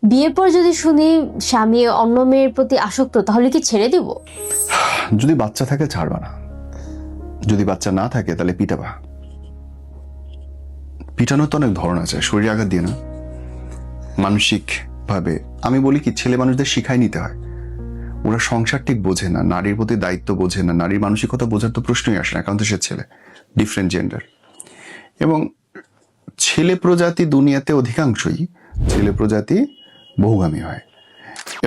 বিয়ের পর যদি শুনি স্বামী অন্য মেয়ের প্রতি আসক্ত, তাহলে কি ছেড়ে দিব? যদি বাচ্চা থাকে ছাড়বা না, যদি বাচ্চা না থাকে তাহলে পিটাবা। পিটানোর তো অনেক ধরন আছে, শরীরে আঘাত দিয়ে না, মানসিক ভাবে। আমি বলি কি, ছেলে মানুষদের শিখাই নিতে হয়। ওরা সংসার ঠিক বোঝে না, নারীর প্রতি দায়িত্ব বোঝে না, নারীর মানসিকতা বোঝার তো প্রশ্নই আসে না, কারণ তো সে ছেলে, ডিফারেন্ট জেন্ডার। এবং ছেলে প্রজাতি দুনিয়াতে অধিকাংশই ছেলে প্রজাতি বহুগামী হয়।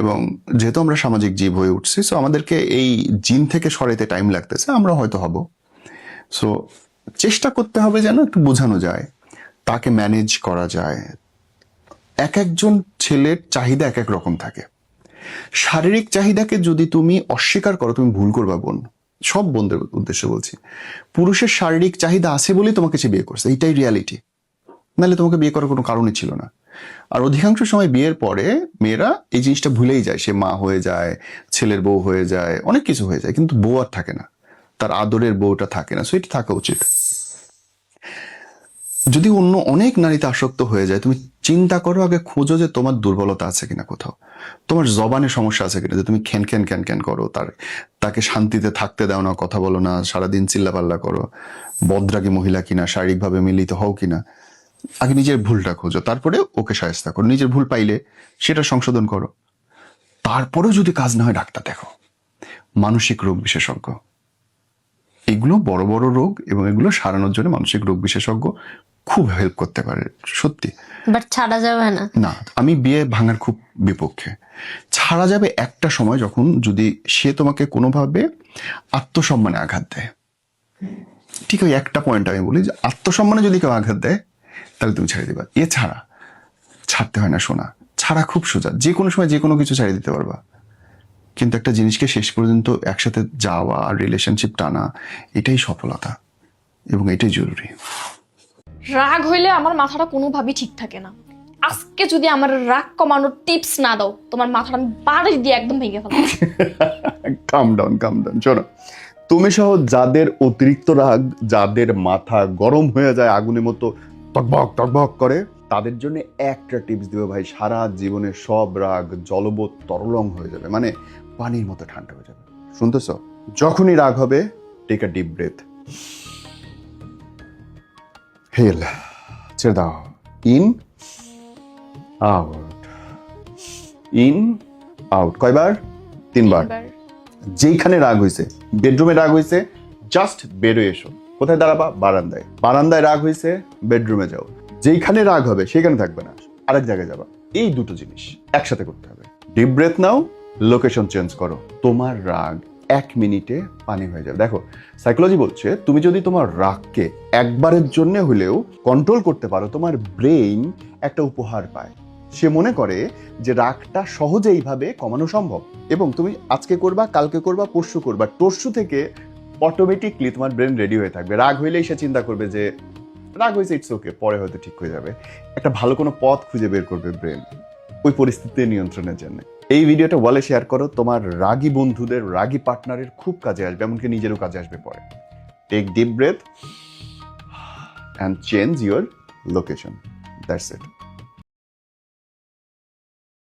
এবং যেহেতু আমরা সামাজিক জীব হয়ে উঠছি, সো আমাদেরকে এই জিন থেকে সরাইতে টাইম লাগতেছে, আমরা হয়তো হব। সো চেষ্টা করতে হবে যেন একটু বোঝানো যায়, তাকে ম্যানেজ করা যায়। এক একজন ছেলের চাহিদা এক এক রকম থাকে। শারীরিক চাহিদাকে যদি তুমি অস্বীকার করো, তুমি ভুল করবা বোন। সব বোনদের উদ্দেশ্যে বলছি, পুরুষের শারীরিক চাহিদা আছে বলেই তোমাকে সে বিয়ে করছে, এইটাই রিয়ালিটি। নাহলে তোমাকে বিয়ে করার কোনো কারণই ছিল না। আর অধিকাংশ সময় বিয়ের পরে মেয়েরা এই জিনিসটা ভুলেই যায়, সে মা হয়ে যায়, ছেলের বউ হয়ে যায়, অনেক কিছু হয়ে যায়, কিন্তু বউ আর থাকে না, তার আদরের বউটা থাকে না। সো এটা থাকা উচিত। যদি অন্য অনেক নারীতে আসক্ত হয়ে যায়, তুমি চিন্তা করো, আগে খোঁজো যে তোমার দুর্বলতা আছে কিনা কোথাও, তোমার জবানে সমস্যা আছে কিনা, যে তুমি খ্যান খ্যান খ্যান খ্যান করো, তাকে শান্তিতে থাকতে দাও না, কথা বলো না, সারাদিন চিল্লাপাল্লা করো, বদরাগী মহিলা কিনা, শারীরিকভাবে মিলিত হও কিনা। আগে নিজের ভুলটা খোঁজো, তারপরে ওকে শায়েস্তা করো। নিজের ভুল পাইলে সেটা সংশোধন করো। তারপরেও যদি কাজ না হয়, ডাক্তার দেখো, মানসিক রোগ বিশেষজ্ঞ। এগুলো বড় বড় রোগ, এবং এগুলো সারানোর জন্য মানসিক রোগ বিশেষজ্ঞ খুব হেল্প করতে পারে, সত্যি। বাট ছাড়া যাবে না। না, আমি বিয়ে ভাঙার খুব বিপক্ষে। ছাড়া যাবে একটা সময়, যখন যদি সে তোমাকে কোনোভাবে আত্মসম্মানে আঘাত দেয়। ঠিক ওই একটা পয়েন্ট আমি বলি, যে আত্মসম্মানে যদি কেউ আঘাত দেয়, তাহলে তুমি ছেড়ে দিবা। এছাড়া ছাড়তে হয় না সোনা। ছাড়া খুব সোজা, যে কোনো সময় যে কোনো কিছু ছেড়ে দিতে পারবা। কিন্তু একটা জিনিসকে শেষ পর্যন্ত একসাথে যাওয়া, রিলেশনশিপ টানা, এটাই সফলতা, এবং এটাই জরুরি। রাগ হইলে আমার মাথাটা কোনোভাবেই ঠিক থাকে না। আজকে যদি আমার রাগ কমানোর টিপস না দাও, তোমার মাথাটা আমি বাড়ি দিয়ে একদম ভেঙে ফেলবো। কাম ডাউন, কাম ডাউন। শোনো, তুমি সহ যাদের অতিরিক্ত রাগ, যাদের মাথা গরম হয়ে যায়, আগুনের মতো টকবক টকবক করে, তাদের জন্য একটা টিপস দিবে ভাই, সারা জীবনে সব রাগ জলবৎ তরলং হয়ে যাবে, মানে পানির মতো ঠান্ডা হয়ে যাবে। শুনতেছ? যখনই রাগ হবে, টেক আ ডিপ ব্রেথ, হেল, ছেড়ে দাও, ইন আউট, ইন আউট। কয়বার? 3 বার। যেইখানে রাগ হয়েছে, বেডরুমে রাগ হয়েছে, জাস্ট বেরোয় এসো। কোথায় দাঁড়াবা? বারান্দায়। বারান্দায় রাগ হয়েছে, বেডরুমে যাও। যেইখানে রাগ হবে সেখানে থাকবে না, আরেক জায়গায় যাবা। এই দুটো জিনিস একসাথে করতে হবে। ডিপ ব্রেথ নাও, লোকেশন চেঞ্জ করো, তোমার রাগ 1 মিনিটে পানি হয়ে যাবে। দেখো, সাইকোলজি বলছে, তুমি যদি তোমার রাগকে একবারের জন্য হলেও কন্ট্রোল করতে পারো, তোমার ব্রেইন একটা উপহার পায়। সে মনে করে যে রাগটা সহজে এইভাবে কমানো সম্ভব, এবং তুমি আজকে করবা, কালকে করবা, পরশু করবা, টরশু থেকে অটোমেটিকলি তোমার ব্রেন রেডি হয়ে থাকবে। রাগ হইলেই সে চিন্তা করবে যে রাগ হয়েছে, ইটস ওকে, পরে হয়তো ঠিক হয়ে যাবে। একটা ভালো কোনো পথ খুঁজে বের করবে ব্রেন ওই পরিস্থিতি নিয়ন্ত্রণের জন্য। এই ভিডিওটা ওয়ালে শেয়ার করো, তোমার রাগী বন্ধুদের, রাগী পার্টনারের খুব কাজে আসবে, এমনকি নিজেরও কাজে আসবে পরে। Take deep breath and change your location, that's it.